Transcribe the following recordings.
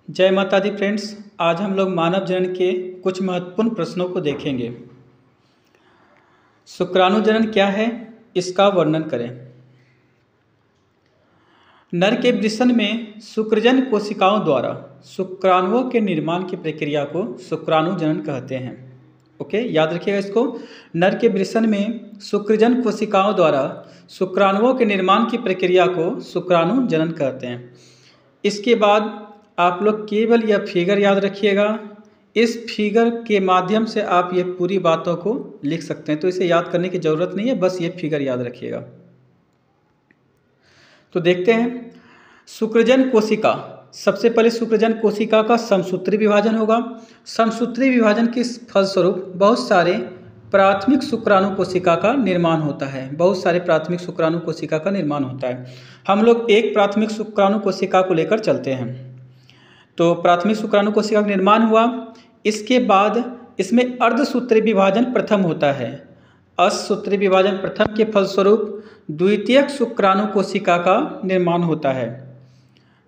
जय माता दी फ्रेंड्स। आज हम लोग मानव जनन के कुछ महत्वपूर्ण प्रश्नों को देखेंगे। शुक्राणु जनन क्या है, इसका वर्णन करें। नर के वृषण में शुक्रजन कोशिकाओं द्वारा शुक्राणुओं के निर्माण की प्रक्रिया को शुक्राणु जनन कहते हैं। ओके, याद रखिएगा इसको। नर के वृषण में शुक्रजन कोशिकाओं द्वारा शुक्राणुओं के निर्माण की प्रक्रिया को शुक्राणु जनन कहते हैं। इसके बाद आप लोग केवल यह फिगर याद रखिएगा। इस फिगर के माध्यम से आप ये पूरी बातों को लिख सकते हैं, तो इसे याद करने की ज़रूरत नहीं है, बस ये फिगर याद रखिएगा। तो देखते हैं शुक्रजन कोशिका। सबसे पहले शुक्रजन कोशिका का समसूत्री विभाजन होगा। समसूत्री विभाजन के फलस्वरूप बहुत सारे प्राथमिक शुक्राणु कोशिका का निर्माण होता है। बहुत सारे प्राथमिक शुक्राणु कोशिका का निर्माण होता है। हम लोग एक प्राथमिक शुक्राणु कोशिका को लेकर चलते हैं। तो प्राथमिक शुक्राणु कोशिका का निर्माण हुआ, इसके बाद इसमें अर्धसूत्री विभाजन प्रथम होता है। अर्धसूत्री विभाजन प्रथम के फलस्वरूप द्वितीयक शुक्राणु कोशिका का निर्माण होता है।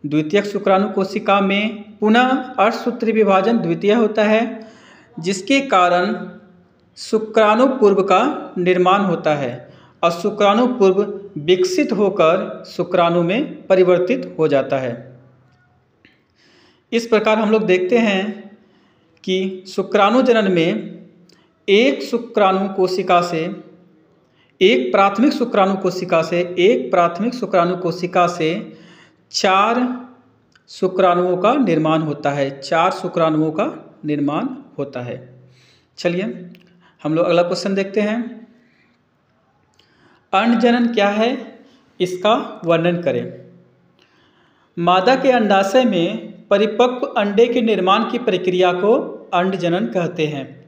द्वितीयक शुक्राणु कोशिका में पुनः अर्धसूत्री विभाजन द्वितीय होता है, जिसके कारण शुक्राणु पूर्व का निर्माण होता है और शुक्राणु पूर्व विकसित होकर शुक्राणु में परिवर्तित हो जाता है। इस प्रकार हम लोग देखते हैं कि शुक्राणु जनन में एक शुक्राणु कोशिका से एक प्राथमिक शुक्राणु कोशिका से 4 शुक्राणुओं का निर्माण होता है। 4 शुक्राणुओं का निर्माण होता है। चलिए हम लोग अगला क्वेश्चन देखते हैं। अंडजनन क्या है, इसका वर्णन करें। मादा के अंडाशय में परिपक्व अंडे के निर्माण की प्रक्रिया को अंडजनन कहते हैं।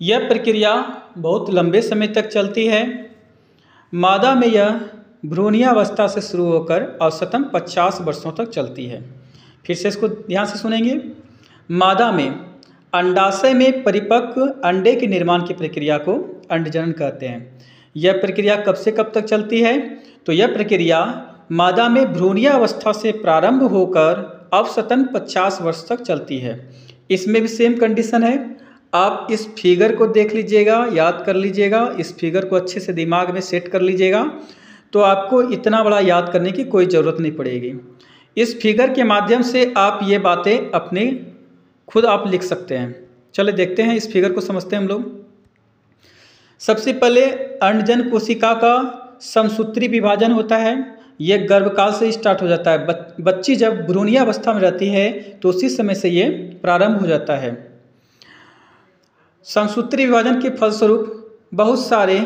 यह प्रक्रिया बहुत लंबे समय तक चलती है। मादा में यह भ्रूणीयावस्था से शुरू होकर औसतन 50 वर्षों तक चलती है। फिर से इसको ध्यान से सुनेंगे। मादा में अंडाशय में परिपक्व अंडे के निर्माण की प्रक्रिया को अंडजनन कहते हैं। यह प्रक्रिया कब से कब तक चलती है? तो यह प्रक्रिया मादा में भ्रूणीयावस्था से प्रारंभ होकर औसतन 50 वर्ष तक चलती है। इसमें भी सेम कंडीशन है। आप इस फिगर को देख लीजिएगा, याद कर लीजिएगा, इस फिगर को अच्छे से दिमाग में सेट कर लीजिएगा, तो आपको इतना बड़ा याद करने की कोई ज़रूरत नहीं पड़ेगी। इस फिगर के माध्यम से आप ये बातें अपने खुद आप लिख सकते हैं। चलिए देखते हैं, इस फिगर को समझते हैं हम लोग। सबसे पहले अंडजन कोशिका का समसूत्री विभाजन होता है। यह गर्भकाल से स्टार्ट हो जाता है। बच्ची जब भ्रूणीयावस्था में रहती है तो उसी समय से ये प्रारंभ हो जाता है। समसूत्री विभाजन के फलस्वरूप बहुत सारे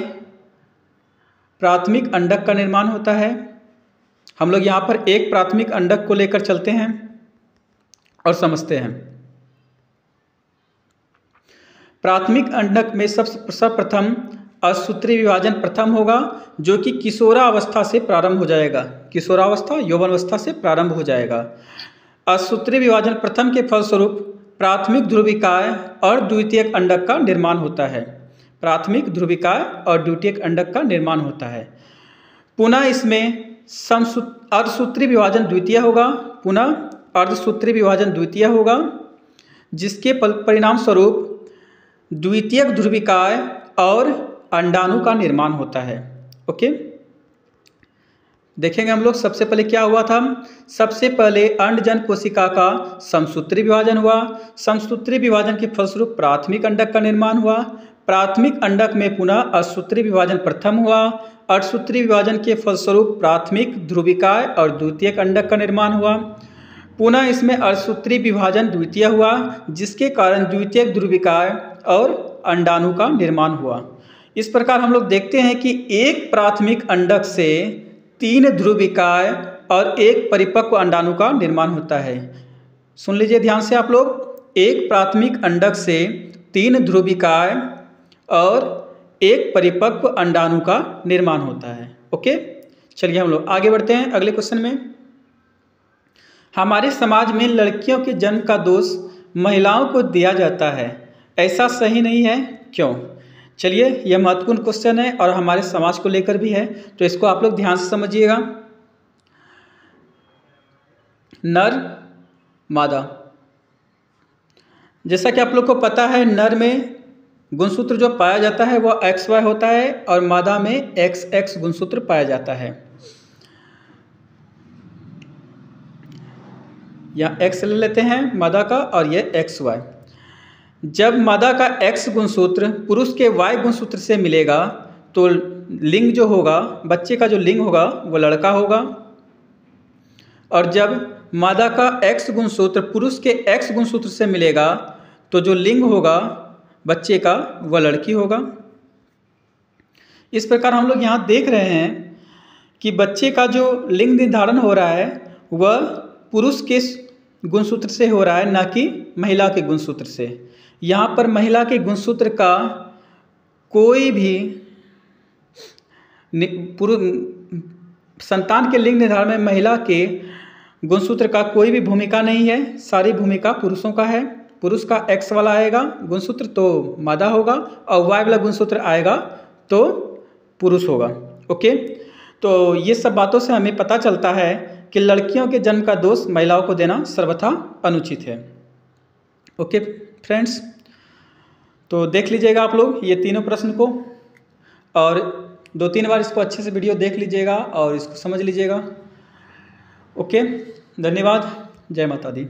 प्राथमिक अंडक का निर्माण होता है। हम लोग यहाँ पर एक प्राथमिक अंडक को लेकर चलते हैं और समझते हैं। प्राथमिक अंडक में सर्वप्रथम अर्धसूत्री विभाजन प्रथम होगा, जो कि किशोरावस्था से प्रारंभ हो जाएगा। किशोरावस्था यौवनावस्था से प्रारंभ हो जाएगा। अर्धसूत्री विभाजन प्रथम के फलस्वरूप प्राथमिक ध्रुविकाय और द्वितीयक अंडक का निर्माण होता है। प्राथमिक ध्रुविकाय और द्वितीयक अंडक का निर्माण होता है। पुनः इसमें अर्धसूत्री विभाजन द्वितीय होगा। पुनः अर्धसूत्री विभाजन द्वितीय होगा, जिसके परिणाम स्वरूप द्वितीयक ध्रुविकाय और अंडाणु का निर्माण होता है। ओके, देखेंगे हम लोग। सबसे पहले क्या हुआ था? सबसे पहले अंडजन कोशिका का समसूत्री विभाजन हुआ। समसूत्री विभाजन के फलस्वरूप प्राथमिक अंडक का निर्माण हुआ। प्राथमिक अंडक में पुनः अर्धसूत्री विभाजन प्रथम हुआ। अर्धसूत्री विभाजन के फलस्वरूप प्राथमिक ध्रुविकाय और द्वितीयक अंडक का निर्माण हुआ। पुनः इसमें अर्धसूत्री विभाजन द्वितीय हुआ, जिसके कारण द्वितीयक ध्रुविकाय और अंडाणु का निर्माण हुआ। इस प्रकार हम लोग देखते हैं कि एक प्राथमिक अंडक से 3 ध्रुविकाय और एक परिपक्व अंडाणु का निर्माण होता है। सुन लीजिए ध्यान से आप लोग। एक प्राथमिक अंडक से 3 ध्रुविकाय और एक परिपक्व अंडाणु का निर्माण होता है। ओके, चलिए हम लोग आगे बढ़ते हैं अगले क्वेश्चन में। हमारे समाज में लड़कियों के जन्म का दोष महिलाओं को दिया जाता है, ऐसा सही नहीं है, क्यों? चलिए, यह महत्वपूर्ण क्वेश्चन है और हमारे समाज को लेकर भी है, तो इसको आप लोग ध्यान से समझिएगा। नर मादा जैसा कि आप लोग को पता है, नर में गुणसूत्र जो पाया जाता है वह XY होता है और मादा में XX गुणसूत्र पाया जाता है। यहाँ X ले लेते हैं मादा का और ये XY। जब मादा का X गुणसूत्र पुरुष के Y गुणसूत्र से मिलेगा तो लिंग जो होगा, बच्चे का जो लिंग होगा वो लड़का होगा। और जब मादा का X गुणसूत्र पुरुष के X गुणसूत्र से मिलेगा तो जो लिंग होगा बच्चे का वह लड़की होगा। इस प्रकार हम लोग यहाँ देख रहे हैं कि बच्चे का जो लिंग निर्धारण हो रहा है वह पुरुष के गुणसूत्र से हो रहा है, ना कि महिला के गुणसूत्र से। यहाँ पर महिला के गुणसूत्र का कोई भी संतान के लिंग निर्धारण में महिला के गुणसूत्र का कोई भी भूमिका नहीं है, सारी भूमिका पुरुषों का है। पुरुष का X वाला आएगा गुणसूत्र तो मादा होगा और Y वाला गुणसूत्र आएगा तो पुरुष होगा। ओके, तो ये सब बातों से हमें पता चलता है कि लड़कियों के जन्म का दोष महिलाओं को देना सर्वथा अनुचित है। ओके फ्रेंड्स, तो देख लीजिएगा आप लोग ये तीनों प्रश्न को और 2-3 बार इसको अच्छे से वीडियो देख लीजिएगा और इसको समझ लीजिएगा। ओके, धन्यवाद। जय माता दी।